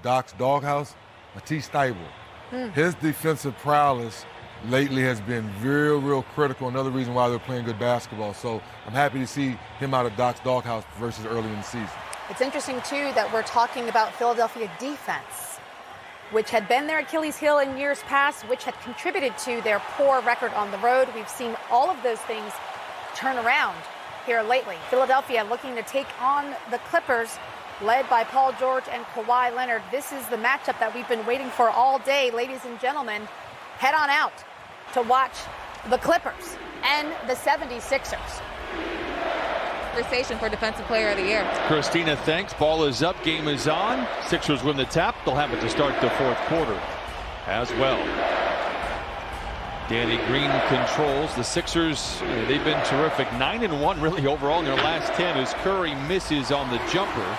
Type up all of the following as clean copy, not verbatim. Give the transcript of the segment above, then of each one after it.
Doc's doghouse, Matisse Thybulle. His defensive prowess lately has been real critical. Another reason why they're playing good basketball. So I'm happy to see him out of Doc's doghouse versus early in the season. It's interesting, too, that we're talking about Philadelphia defense, which had been their Achilles heel in years past, which had contributed to their poor record on the road. We've seen all of those things turn around here lately. Philadelphia looking to take on the Clippers, led by Paul George and Kawhi Leonard. This is the matchup that we've been waiting for all day. Ladies and gentlemen, head on out to watch the Clippers and the 76ers. Conversation for Defensive Player of the Year. Christina, thanks. Ball is up, game is on. Sixers win the tap. They'll have it to start the fourth quarter as well. Danny Green controls the Sixers. They've been terrific. 9-1 really overall in their last 10 as Curry misses on the jumper.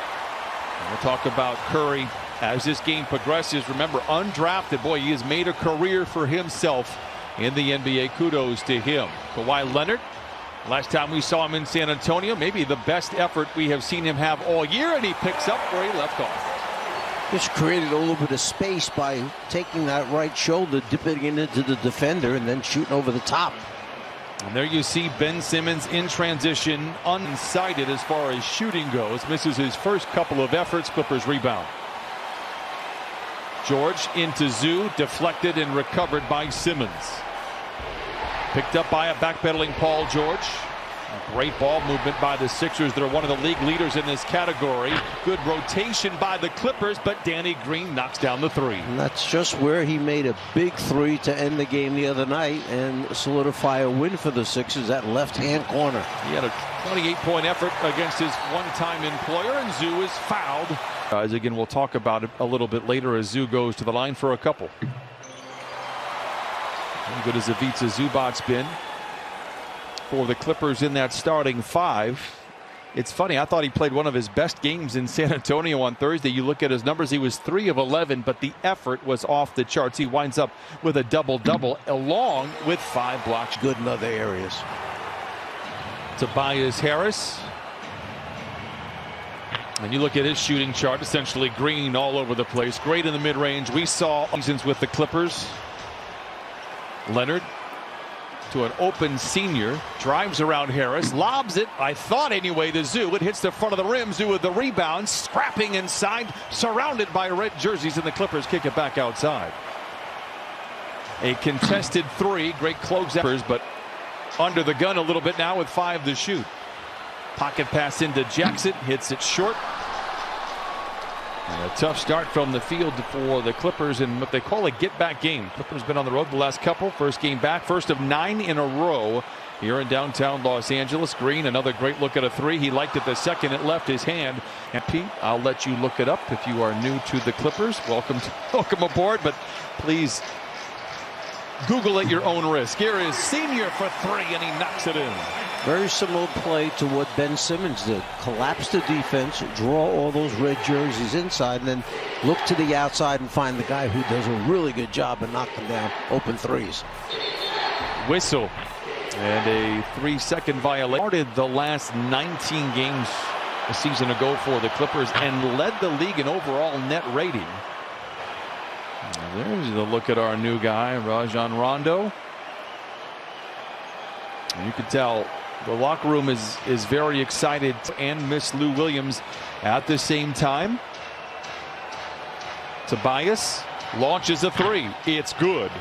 And we'll talk about Curry as this game progresses. Remember, undrafted. Boy, he has made a career for himself in the NBA. Kudos to him. Kawhi Leonard. Last time we saw him in San Antonio, maybe the best effort we have seen him have all year, and he picks up where he left off. Just created a little bit of space by taking that right shoulder, dipping it into the defender, and then shooting over the top. And there you see Ben Simmons in transition, unsighted as far as shooting goes. Misses his first couple of efforts. Clippers rebound. George into Zoo, deflected and recovered by Simmons. Picked up by a backpedaling Paul George. A great ball movement by the Sixers. They're one of the league leaders in this category. Good rotation by the Clippers, but Danny Green knocks down the three. And that's just where he made a big three to end the game the other night and solidify a win for the Sixers, that left-hand corner. He had a 28-point effort against his one-time employer, and Zoo is fouled. Guys, again, we'll talk about it a little bit later as Zoo goes to the line for a couple. How good has Ivica Zubac's been for the Clippers in that starting five? It's funny, I thought he played one of his best games in San Antonio on Thursday. You look at his numbers, he was 3 of 11, but the effort was off the charts. He winds up with a double-double along with 5 blocks. Good in other areas. Tobias Harris. And you look at his shooting chart, essentially Green all over the place. Great in the mid-range. We saw seasons with the Clippers. Leonard to an open senior, drives around Harris, lobs it, I thought anyway, to Zoo. It hits the front of the rim. Zoo with the rebound, scrapping inside, surrounded by red jerseys, and the Clippers kick it back outside. A contested three, great closeouts, but under the gun a little bit now with 5 to shoot. Pocket pass into Jackson, hits it short. And a tough start from the field for the Clippers in what they call a get-back game. Clippers been on the road the last couple. First game back, first of 9 in a row here in downtown Los Angeles. Green, another great look at a three. He liked it the second it left his hand. And Pete, I'll let you look it up if you are new to the Clippers. Welcome aboard, but please Google at your own risk. Here is Senior for 3, and he knocks it in. Very similar play to what Ben Simmons did. Collapse the defense, draw all those red jerseys inside, and then look to the outside and find the guy who does a really good job of knocking down open threes. Whistle. And a 3-second violation. Started the last 19 games a season ago for the Clippers and led the league in overall net rating. There's a look at our new guy, Rajon Rondo. And you can tell the locker room is very excited and miss Lou Williams at the same time. Tobias launches a three. It's good.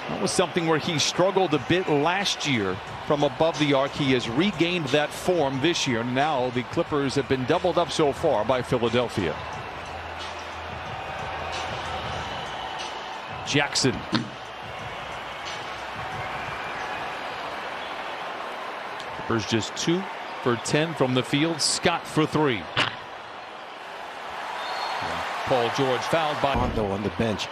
That was something where he struggled a bit last year from above the arc. He has regained that form this year. Now the Clippers have been doubled up so far by Philadelphia. Jackson. Clippers just 2 for 10 from the field. Scott for 3. Paul George fouled by Rondo on the bench.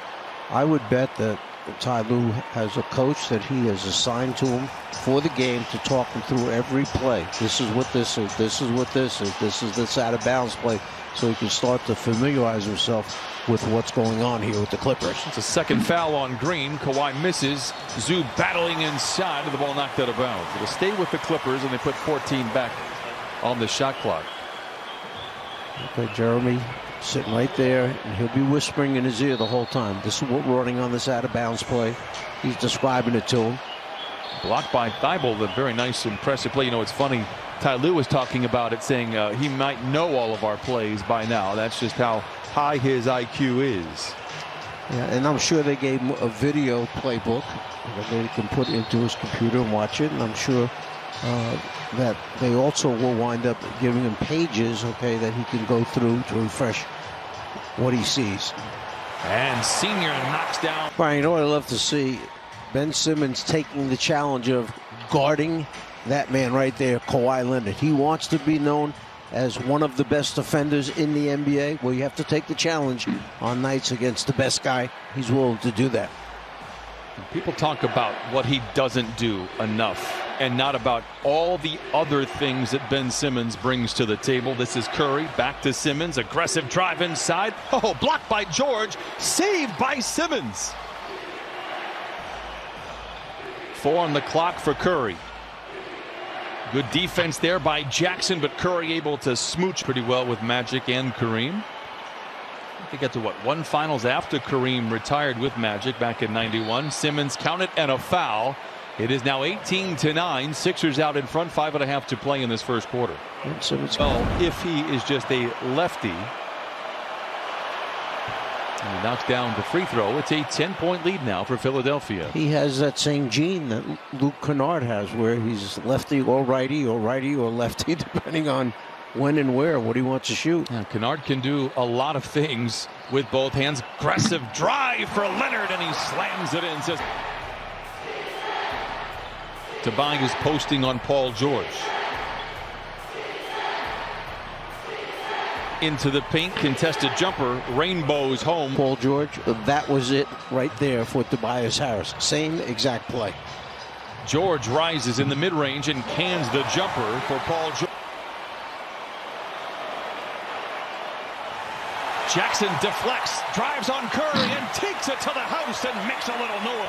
I would bet that Ty Lue has a coach that he has assigned to him for the game to talk him through every play. This is what this is. This is what this is. This is this out of bounds play, so he can start to familiarize himself with what's going on here with the Clippers. It's a second foul on Green. Kawhi misses. Zoo battling inside, and the ball knocked out of bounds. It'll stay with the Clippers, and they put 14 back on the shot clock. Okay, Jeremy sitting right there, and he'll be whispering in his ear the whole time. This is what we're running on this out-of-bounds play. He's describing it to him. Blocked by Thibault, a very nice, impressive play. You know, it's funny. Ty Lue was talking about it, saying he might know all of our plays by now. That's just how high his IQ is. Yeah, and I'm sure they gave him a video playbook that they can put into his computer and watch it. And I'm sure that they also will wind up giving him pages, okay, that he can go through to refresh what he sees. And Senior knocks down. Brian, you know what I love to see? Ben Simmons taking the challenge of guarding that man right there, Kawhi Leonard. He wants to be known as one of the best defenders in the NBA. Well, you have to take the challenge on nights against the best guy. He's willing to do that. People talk about what he doesn't do enough and not about all the other things that Ben Simmons brings to the table. This is Curry, back to Simmons, aggressive drive inside. Oh, blocked by George, saved by Simmons. 4 on the clock for Curry. Good defense there by Jackson, but Curry able to smooch pretty well with Magic and Kareem. They got to what, 1 finals after Kareem retired with Magic back in '91. Simmons counted and a foul. It is now 18-9. Sixers out in front, 5.5 to play in this first quarter. Well, if he is just a lefty and he knocks down the free throw, it's a 10-point lead now for Philadelphia. He has that same gene that Luke Kennard has, where he's lefty or righty or lefty, depending on when and where, what he wants to shoot. Yeah, Kennard can do a lot of things with both hands. Aggressive drive for Leonard, and he slams it in. Says Tobias posting on Paul George. Into the paint, contested jumper, rainbows home. Paul George, that was it right there for Tobias Harris. Same exact play. George rises in the mid-range and cans the jumper for Paul George. Jackson deflects, drives on Curry, and takes it to the house and makes a little noise.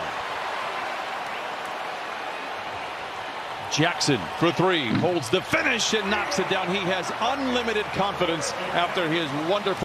Jackson for 3, holds the finish and knocks it down. He has unlimited confidence after his wonderful